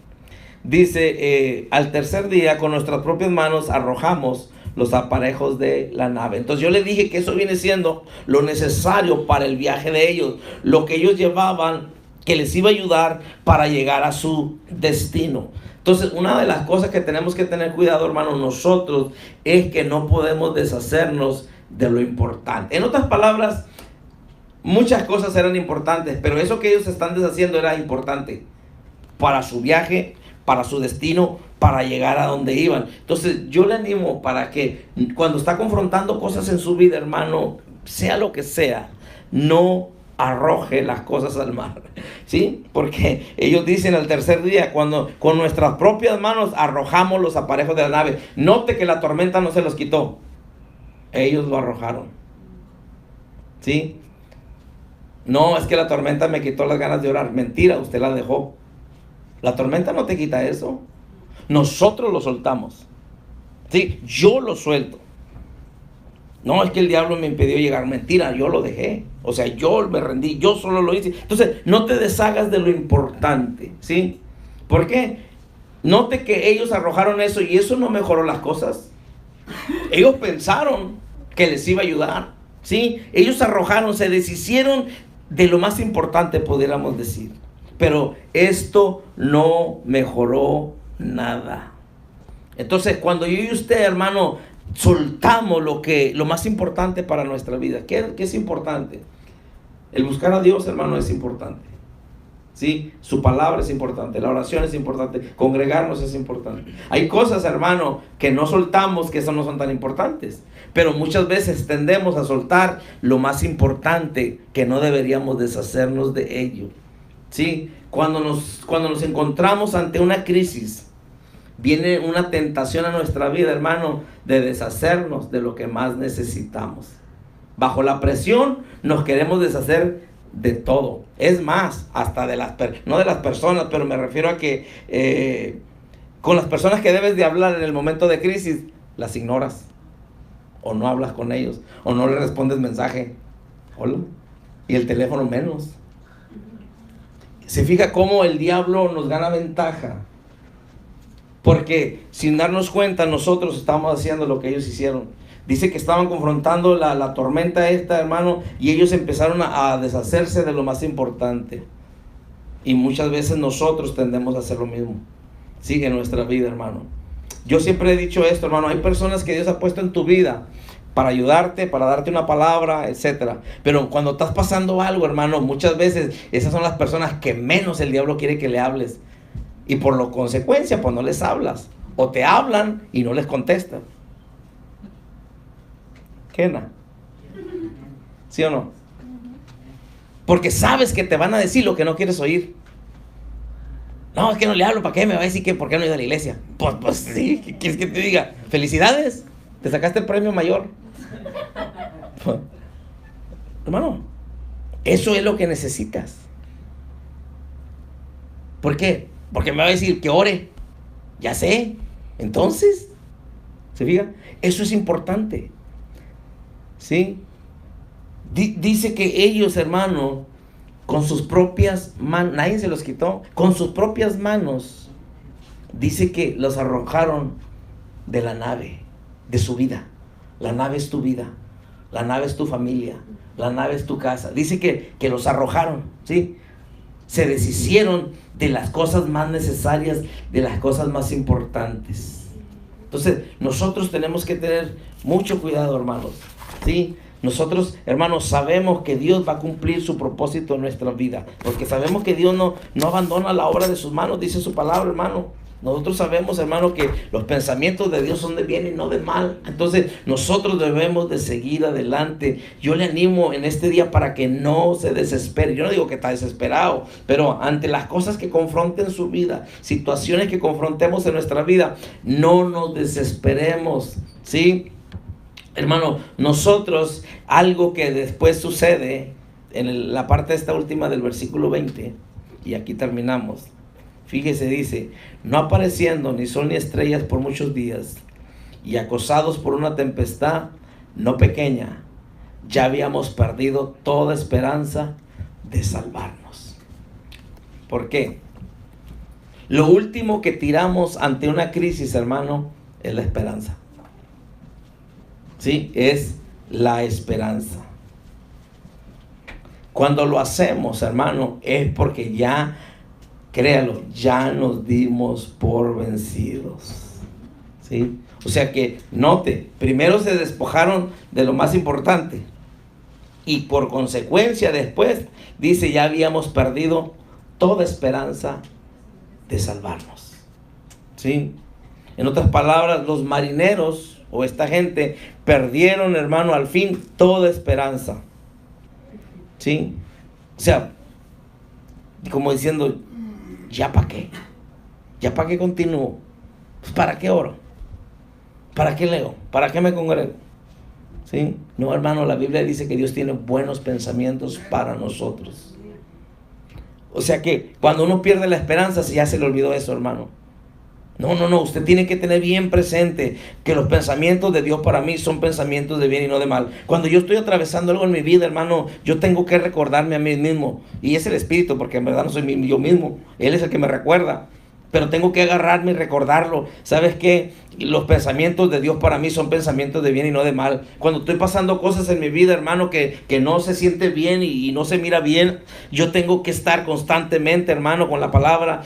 al tercer día con nuestras propias manos arrojamos los aparejos de la nave. Entonces yo le dije que eso viene siendo lo necesario para el viaje de ellos, lo que ellos llevaban, que les iba a ayudar para llegar a su destino. Entonces, una de las cosas que tenemos que tener cuidado, hermano, nosotros, es que no podemos deshacernos de lo importante. En otras palabras, muchas cosas eran importantes, pero eso que ellos están deshaciendo era importante para su viaje, para su destino, para llegar a donde iban. Entonces yo le animo para que cuando está confrontando cosas en su vida, hermano, sea lo que sea, no arroje las cosas al mar, ¿sí? Porque ellos dicen al tercer día, cuando con nuestras propias manos arrojamos los aparejos de la nave. Note que la tormenta no se los quitó, ellos lo arrojaron, ¿sí? No, es que la tormenta me quitó las ganas de orar. Mentira, usted la dejó. La tormenta no te quita eso. Nosotros lo soltamos. Sí, yo lo suelto. No, es que el diablo me impidió llegar. Mentira, yo lo dejé. O sea, yo me rendí, yo solo lo hice. Entonces, no te deshagas de lo importante, ¿sí? ¿Por qué? Note que ellos arrojaron eso y eso no mejoró las cosas. Ellos pensaron que les iba a ayudar, ¿sí? Ellos arrojaron, se deshicieron de lo más importante, pudiéramos decir. Pero esto no mejoró nada. Entonces, cuando yo y usted, hermano, soltamos lo más importante para nuestra vida. ¿Qué es importante? El buscar a Dios, hermano, es importante. ¿Sí? Su palabra es importante, la oración es importante, congregarnos es importante. Hay cosas, hermano, que no soltamos, que eso no son tan importantes. Pero muchas veces tendemos a soltar lo más importante, que no deberíamos deshacernos de ello. ¿Sí? Cuando nos encontramos ante una crisis, viene una tentación a nuestra vida, hermano, de deshacernos de lo que más necesitamos. Bajo la presión nos queremos deshacer de todo. Es más, hasta de no de las personas, pero me refiero a que con las personas que debes de hablar en el momento de crisis, las ignoras. O no hablas con ellos, o no le respondes mensaje. Hola. Y el teléfono menos. Se fija cómo el diablo nos gana ventaja. Porque sin darnos cuenta nosotros estamos haciendo lo que ellos hicieron. Dice que estaban confrontando la tormenta esta, hermano, y ellos empezaron a deshacerse de lo más importante. Y muchas veces nosotros tendemos a hacer lo mismo. Sí, en nuestra vida, hermano. Yo siempre he dicho esto, hermano, hay personas que Dios ha puesto en tu vida para ayudarte, para darte una palabra, etcétera. Pero cuando estás pasando algo, hermano, muchas veces esas son las personas que menos el diablo quiere que le hables. Y por lo consecuencia, pues no les hablas. O te hablan y no les contestas. ¿Qué? ¿Sí o no? Porque sabes que te van a decir lo que no quieres oír. No, es que no le hablo, ¿para qué? Me va a decir que ¿por qué no he ido a la iglesia? Pues sí, ¿qué quieres que te diga? ¡Felicidades! Te sacaste el premio mayor. Hermano, eso es lo que necesitas. ¿Por qué? Porque me va a decir que ore. Ya sé. Entonces, ¿se fija? Eso es importante. ¿Sí? Dice que ellos, hermano, con sus propias manos, nadie se los quitó, con sus propias manos, dice que los arrojaron de la nave, de su vida. La nave es tu vida, la nave es tu familia, la nave es tu casa. Dice que los arrojaron, ¿sí? Se deshicieron de las cosas más necesarias, de las cosas más importantes. Entonces, nosotros tenemos que tener mucho cuidado, hermanos, ¿sí? Nosotros, hermanos, sabemos que Dios va a cumplir su propósito en nuestra vida, porque sabemos que Dios no abandona la obra de sus manos, dice su palabra, hermano. Nosotros sabemos, hermano, que los pensamientos de Dios son de bien y no de mal. Entonces, nosotros debemos de seguir adelante. Yo le animo en este día para que no se desespere. Yo no digo que está desesperado, pero ante las cosas que confronten su vida, situaciones que confrontemos en nuestra vida, no nos desesperemos, ¿sí? Hermano, nosotros, algo que después sucede en la parte esta última del versículo 20, y aquí terminamos. Fíjese, dice, no apareciendo ni sol ni estrellas por muchos días, y acosados por una tempestad no pequeña, ya habíamos perdido toda esperanza de salvarnos. ¿Por qué? Lo último que tiramos ante una crisis, hermano, es la esperanza. Sí, es la esperanza. Cuando lo hacemos, hermano, es porque ya, créalo, ya nos dimos por vencidos. ¿Sí? O sea que, note, primero se despojaron de lo más importante. Y por consecuencia después, dice, ya habíamos perdido toda esperanza de salvarnos. ¿Sí? En otras palabras, los marineros o esta gente perdieron, hermano, al fin toda esperanza. ¿Sí? O sea, como diciendo, ¿ya para qué? ¿Ya para qué continúo? Pues ¿para qué oro? ¿Para qué leo? ¿Para qué me congrego? ¿Sí? No, hermano, la Biblia dice que Dios tiene buenos pensamientos para nosotros. O sea que cuando uno pierde la esperanza, ya se le olvidó eso, hermano. No, usted tiene que tener bien presente que los pensamientos de Dios para mí son pensamientos de bien y no de mal. Cuando yo estoy atravesando algo en mi vida, hermano, yo tengo que recordarme a mí mismo. Y es el Espíritu, porque en verdad no soy yo mismo. Él es el que me recuerda. Pero tengo que agarrarme y recordarlo. ¿Sabes qué? Los pensamientos de Dios para mí son pensamientos de bien y no de mal. Cuando estoy pasando cosas en mi vida, hermano, que no se siente bien y no se mira bien, yo tengo que estar constantemente, hermano, con la palabra.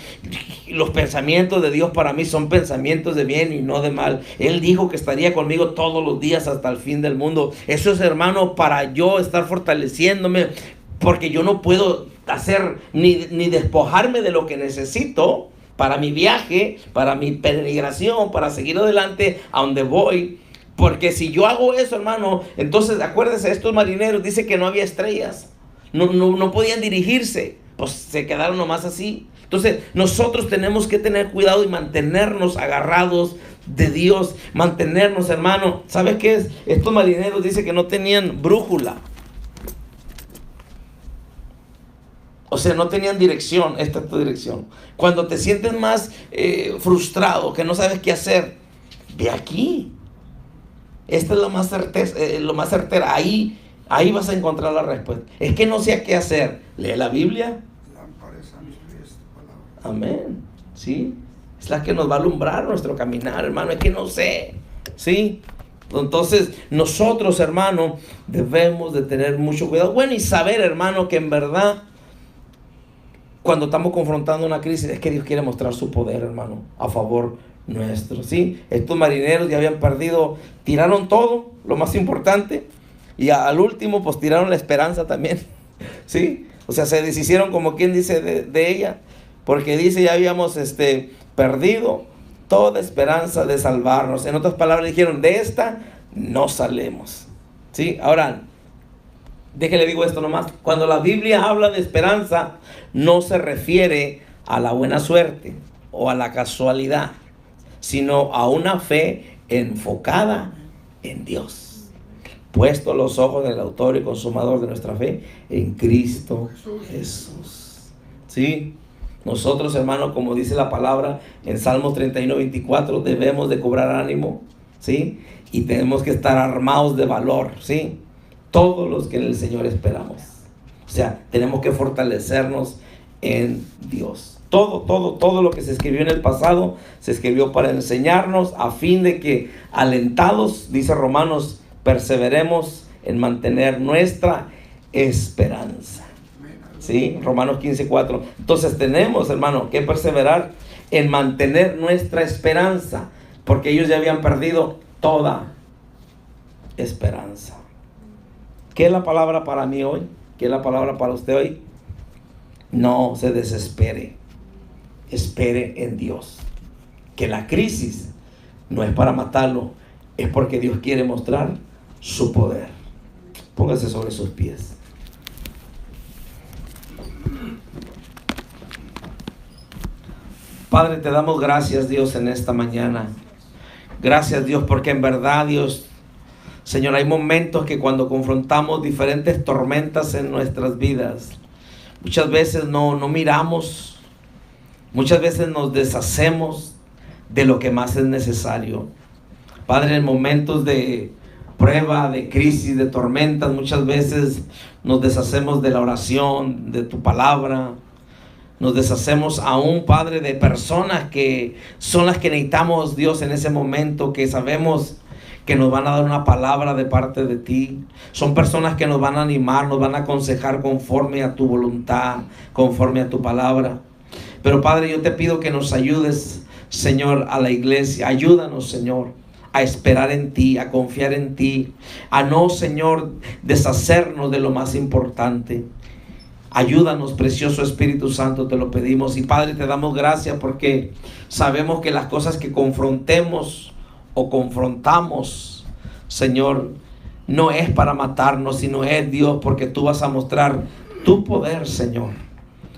Los pensamientos de Dios para mí son pensamientos de bien y no de mal. Él dijo que estaría conmigo todos los días hasta el fin del mundo. Eso es, hermano, para yo estar fortaleciéndome, porque yo no puedo hacer ni despojarme de lo que necesito para mi viaje, para mi peregrinación, para seguir adelante a donde voy. Porque si yo hago eso, hermano, entonces acuérdense, estos marineros, dice que no había estrellas, no podían dirigirse, pues se quedaron nomás así. Entonces nosotros tenemos que tener cuidado y mantenernos agarrados de Dios, mantenernos, hermano. ¿Sabes qué es? Estos marineros dice que no tenían brújula. O sea, no tenían dirección. Esta es tu dirección. Cuando te sientes más frustrado, que no sabes qué hacer, ve aquí. Esta es lo más certera. Ahí vas a encontrar la respuesta. Es que no sé qué hacer. Lee la Biblia. Lámpara es a mis pies tu palabra. Amén. ¿Sí? Es la que nos va a alumbrar nuestro caminar, hermano. Es que no sé. ¿Sí? Entonces, nosotros, hermano, debemos de tener mucho cuidado. Bueno, y saber, hermano, que en verdad, cuando estamos confrontando una crisis, es que Dios quiere mostrar su poder, hermano, a favor nuestro. ¿Sí? Estos marineros ya habían perdido, tiraron todo, lo más importante, y al último, pues tiraron la esperanza también. ¿Sí? O sea, se deshicieron, como quien dice, de ella, porque dice, ya habíamos perdido toda esperanza de salvarnos. En otras palabras, dijeron, de esta no salemos. ¿Sí? Ahora, déjale digo esto nomás. Cuando la Biblia habla de esperanza, no se refiere a la buena suerte o a la casualidad, sino a una fe enfocada en Dios. Puesto los ojos en el autor y consumador de nuestra fe, en Cristo Jesús. ¿Sí? Nosotros, hermanos, como dice la palabra en Salmos 31:24, debemos de cobrar ánimo, ¿sí? Y tenemos que estar armados de valor, ¿sí? Todos los que en el Señor esperamos. O sea, tenemos que fortalecernos en Dios. Todo lo que se escribió en el pasado, se escribió para enseñarnos, a fin de que, alentados, dice Romanos, perseveremos en mantener nuestra esperanza. ¿Sí? Romanos 15:4. Entonces tenemos, hermano, que perseverar en mantener nuestra esperanza, porque ellos ya habían perdido toda esperanza. ¿Qué es la palabra para mí hoy? ¿Qué es la palabra para usted hoy? No se desespere. Espere en Dios. Que la crisis no es para matarlo, es porque Dios quiere mostrar su poder. Póngase sobre sus pies. Padre, te damos gracias, Dios, en esta mañana. Gracias, Dios, porque en verdad, Dios, Señor, hay momentos que cuando confrontamos diferentes tormentas en nuestras vidas, muchas veces no miramos, muchas veces nos deshacemos de lo que más es necesario. Padre, en momentos de prueba, de crisis, de tormentas, muchas veces nos deshacemos de la oración, de tu palabra. Nos deshacemos aún, Padre, de personas que son las que necesitamos, Dios, en ese momento, que sabemos que nos van a dar una palabra de parte de ti. Son personas que nos van a animar, nos van a aconsejar conforme a tu voluntad, conforme a tu palabra. Pero, Padre, yo te pido que nos ayudes, Señor, a la iglesia. Ayúdanos, Señor, a esperar en ti, a confiar en ti, a no, Señor, deshacernos de lo más importante. Ayúdanos, precioso Espíritu Santo, te lo pedimos. Y Padre, te damos gracias porque sabemos que las cosas que confrontemos o confrontamos, Señor, no es para matarnos, sino es, Dios, porque tú vas a mostrar tu poder, Señor.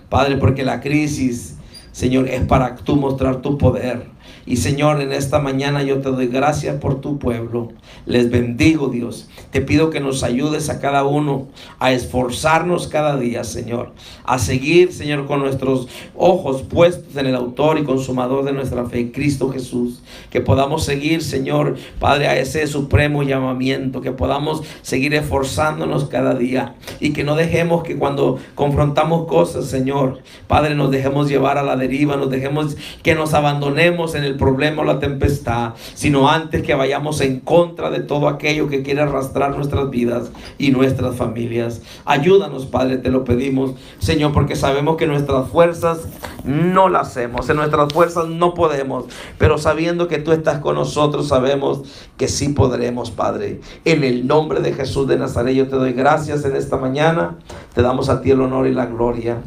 Padre, porque la crisis, Señor, es para tú mostrar tu poder. Y Señor, en esta mañana yo te doy gracias por tu pueblo. Les bendigo, Dios. Te pido que nos ayudes a cada uno a esforzarnos cada día, Señor. A seguir, Señor, con nuestros ojos puestos en el autor y consumador de nuestra fe, Cristo Jesús. Que podamos seguir, Señor, Padre, a ese supremo llamamiento. Que podamos seguir esforzándonos cada día. Y que no dejemos que cuando confrontamos cosas, Señor, Padre, nos dejemos llevar a la deriva. Nos dejemos que nos abandonemos en el problema o la tempestad, sino antes que vayamos en contra de todo aquello que quiere arrastrar nuestras vidas y nuestras familias. Ayúdanos, Padre, te lo pedimos, Señor, porque sabemos que nuestras fuerzas no las hacemos, en nuestras fuerzas no podemos, pero sabiendo que tú estás con nosotros, sabemos que sí podremos, Padre. En el nombre de Jesús de Nazaret, yo te doy gracias en esta mañana, te damos a ti el honor y la gloria.